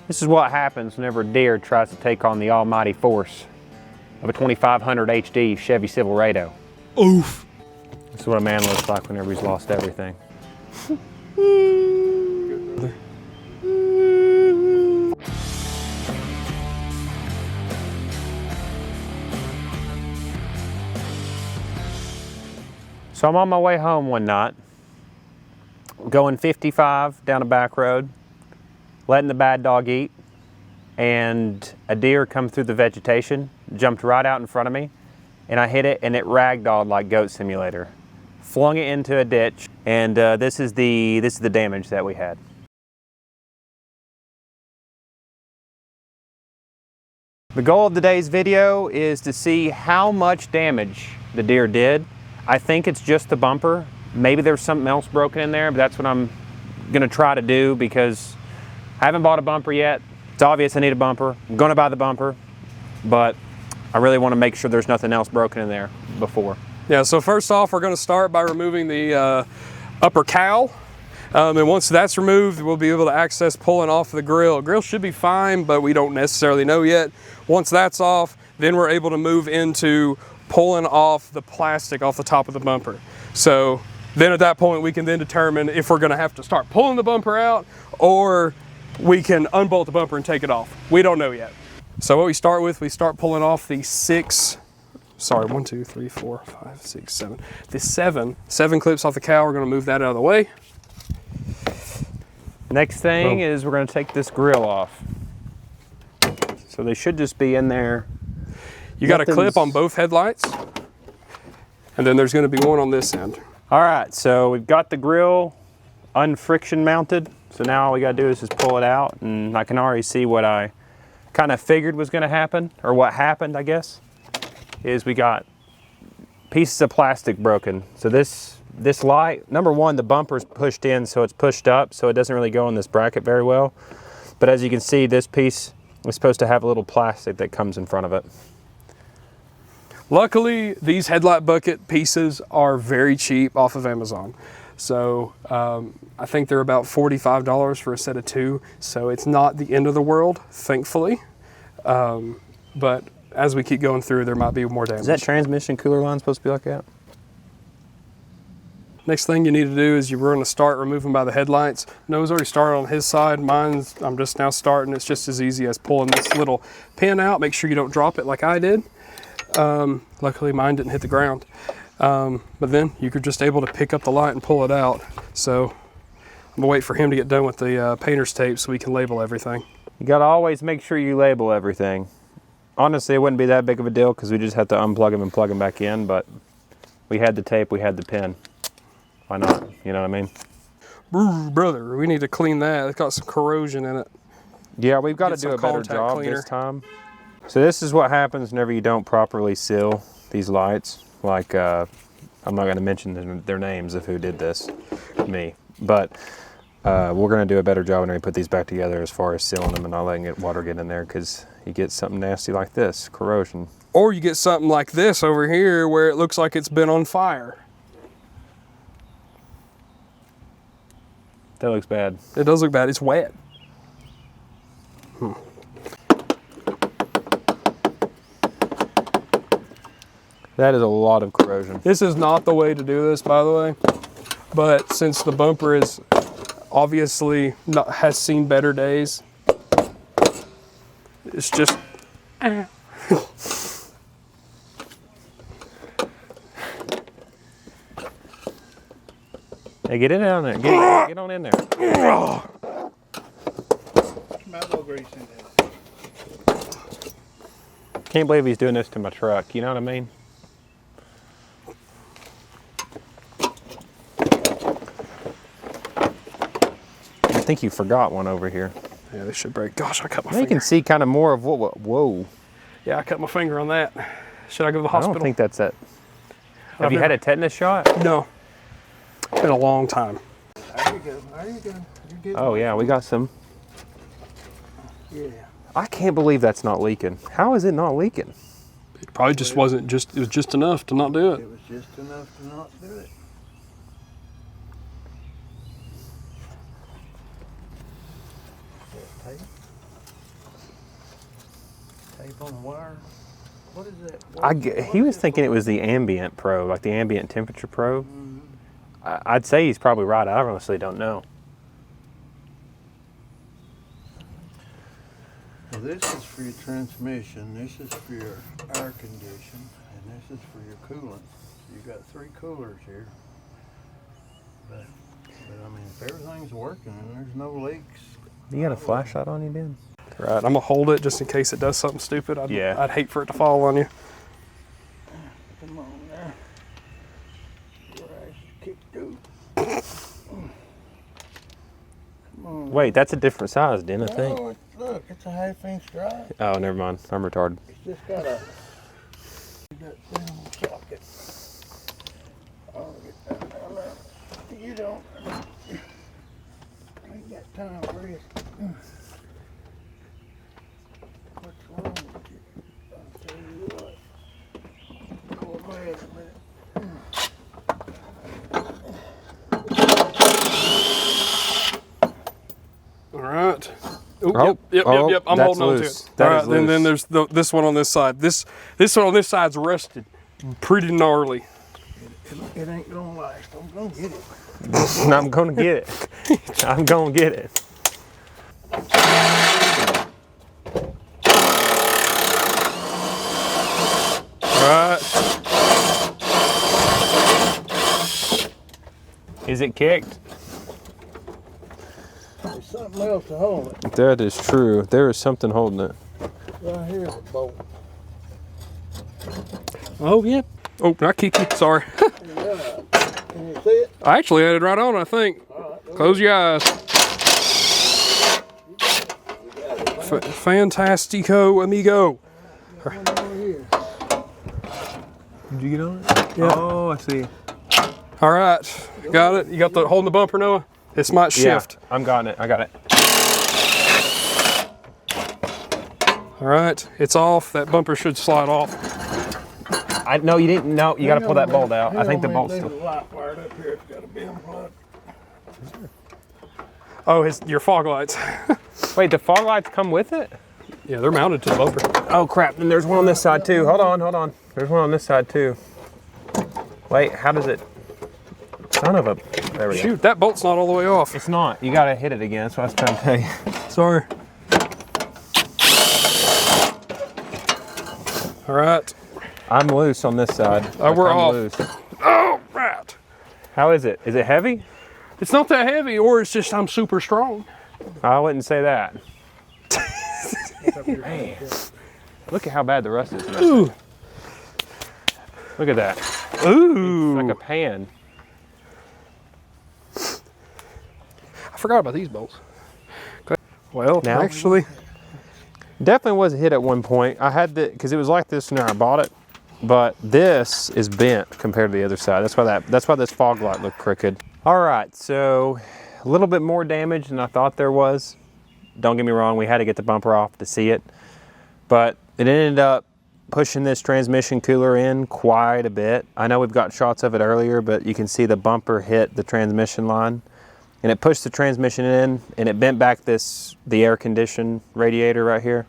This is what happens whenever a deer tries to take on the almighty force of a 2500 HD Chevy Silverado. Oof. This is what a man looks like whenever he's lost everything. So I'm on my way home one night, going 55 down a back road, letting the bad dog eat, and a deer come through the vegetation, jumped right out in front of me, and I hit it, and it ragdolled like Goat Simulator. Flung it into a ditch, and this is the damage that we had. The goal of today's video is to see how much damage the deer did. I think it's just the bumper. Maybe there's something else broken in there, but that's what I'm gonna try to do because I haven't bought a bumper yet. It's obvious I need a bumper. I'm gonna buy the bumper, but I really wanna make sure there's nothing else broken in there before. Yeah, so first off, we're gonna start by removing the upper cowl. And once that's removed, we'll be able to access pulling off the grill. Grill should be fine, but we don't necessarily know yet. Once that's off, then we're able to move into pulling off the plastic off the top of the bumper. So then at that point, we can then determine if we're gonna have to start pulling the bumper out or we can unbolt the bumper and take it off. We don't know yet. So what we start with, we start pulling off the seven clips off the cowl. We're gonna move that out of the way. Next thing is we're gonna take this grill off. So they should just be in there. You got a clip on both headlights, and then there's gonna be one on this end. All right, so we've got the grill unfriction mounted. So now all we gotta do is just pull it out, and I can already see what I kind of figured was gonna happen, or what happened, I guess, is we got pieces of plastic broken. So this light, number one, the bumper's pushed in, so it's pushed up, so it doesn't really go in this bracket very well. But as you can see, this piece is supposed to have a little plastic that comes in front of it. Luckily, these headlight bucket pieces are very cheap off of Amazon. So I think they're about $45 for a set of two. So it's not the end of the world, thankfully. But as we keep going through, there might be more damage. Is that transmission cooler line supposed to be like that? Next thing you need to do is you're going to start removing by the headlights. Noah's already started on his side. Mine's, I'm just now starting. It's just as easy as pulling this little pin out. Make sure you don't drop it like I did. Luckily mine didn't hit the ground. But then you're just able to pick up the light and pull it out. So I'm gonna wait for him to get done with the painter's tape so we can label everything. You gotta always make sure you label everything. Honestly, it wouldn't be that big of a deal because we just have to unplug them and plug them back in, but we had the tape, we had the pin. Why not? You know what I mean? Brother, we need to clean that. It's got some corrosion in it. Yeah, we've got to do a better job this time. So this is what happens whenever you don't properly seal these lights. Like, I'm not going to mention their names of who did this, me. But we're going to do a better job when we put these back together as far as sealing them and not letting water get in there, because you get something nasty like this, corrosion. Or you get something like this over here where it looks like it's been on fire. That looks bad. It does look bad. It's wet. That is a lot of corrosion. This is not the way to do this, by the way. But since the bumper is obviously has seen better days, it's just. Hey, get in on there. Get on in there. Can't believe he's doing this to my truck. You know what I mean? I think you forgot one over here. Yeah, they should break. Gosh, I cut my now finger. You can see kind of more of what. Whoa. Yeah, I cut my finger on that. Should I go to the hospital? I don't think that's it. Have you had a tetanus shot? No. It's been a long time. There you go. There you go. You're good. Oh yeah, we got some. Yeah. I can't believe that's not leaking. How is it not leaking? It probably just wasn't just. It was just enough to not do it. It was just enough to not do it. Like on the wire. What is that? He was thinking it was the ambient probe, like the ambient temperature probe. Mm-hmm. I'd say he's probably right. I honestly don't know. Well, this is for your transmission, this is for your air condition, and this is for your coolant. So you got 3 coolers here. But I mean, if everything's working and there's no leaks. You got a flashlight on you, Ben? Right, I'm gonna hold it just in case it does something stupid. I'd hate for it to fall on you. Come on now. Your ass kicked through. Come on. Wait, that's a different size, didn't I think? No, look, it's a 1/2-inch drive. Oh, never mind. I'm retarded. It's just got a socket. I'll get that down there. You don't. I ain't got time for it. What's wrong with you? I'll tell you what. Go away in a minute. All right. Oh, Yep. I'm that's holding on to loose. it. That All is right, then loose. there's this one on this side. This one on this side's rusted, pretty gnarly. It ain't gonna last. I'm gonna get it. I'm gonna get it. I'm gonna get it. All right. Is it kicked? There's something else to hold it. That is true. There is something holding it. Right here's a bolt. Oh yeah. Oh, not Kiki. Sorry. Can you see it? I actually had it right on. I think. All right. Close your eyes. Fantastico, amigo. One over here. Did you get on it? Yeah. Oh, I see. All right. Got it. You got the holding the bumper, Noah. This might shift. Yeah, I'm got it. I got it. All right. It's off. That bumper should slide off. No, you didn't. No, you got to pull that bolt out. I think the bolt's There's still. a light wired up here. It's got to be unplugged. Oh, your fog lights. Wait, the fog lights come with it? Yeah, they're mounted to the bumper. Oh crap! And there's one on this side too. Hold on. There's one on this side too. Wait, how does it? Son of a. There we go. Shoot, that bolt's not all the way off. It's not. You gotta hit it again. That's what I was trying to tell you. Sorry. All right. I'm loose on this side. We're I'm off. loose. Oh, right. How is it? Is it heavy? It's not that heavy, or it's just I'm super strong. I wouldn't say that. Man, look at how bad the rust is. Ooh. Look at that. Ooh. Like a pan. I forgot about these bolts. Okay. Well, Now? actually, Definitely was a hit at one point. I had the because it was like this when I bought it, but this is bent compared to the other side. That's why this fog light looked crooked. All right, so a little bit more damage than I thought there was. Don't get me wrong, we had to get the bumper off to see it, but it ended up pushing this transmission cooler in quite a bit. I know we've got shots of it earlier, but you can see the bumper hit the transmission line, and it pushed the transmission in, and it bent back the air condition radiator right here.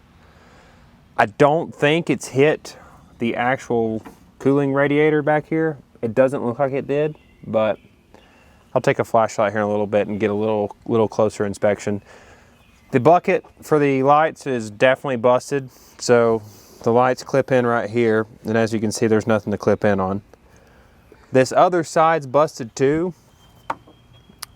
I don't think it's hit the actual cooling radiator back here. It doesn't look like it did, but I'll take a flashlight here in a little bit and get a little closer inspection. The bucket for the lights is definitely busted, so the lights clip in right here, and as you can see, there's nothing to clip in on. This other side's busted too.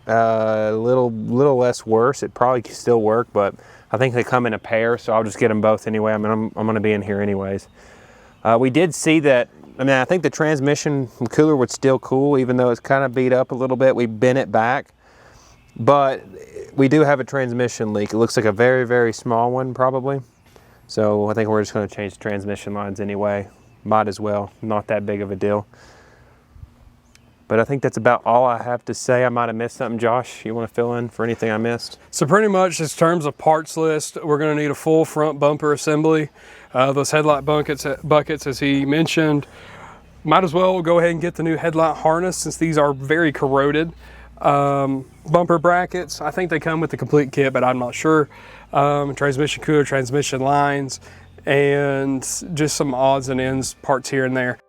A little less worse. It probably could still work, but I think they come in a pair, so I'll just get them both anyway. I mean, I'm going to be in here anyways. We did see that. I mean, I think the transmission cooler would still cool, even though it's kind of beat up a little bit. We bent it back, but we do have a transmission leak. It looks like a very, very small one, probably. So I think we're just going to change the transmission lines anyway. Might as well. Not that big of a deal. But I think that's about all I have to say. I might have missed something. Josh, you want to fill in for anything I missed? so pretty much in terms of parts list, we're going to need a full front bumper assembly. Those headlight buckets, as he mentioned. Might as well go ahead and get the new headlight harness since these are very corroded. Bumper brackets, I think they come with the complete kit, but I'm not sure. Transmission cooler, transmission lines, and just some odds and ends parts here and there.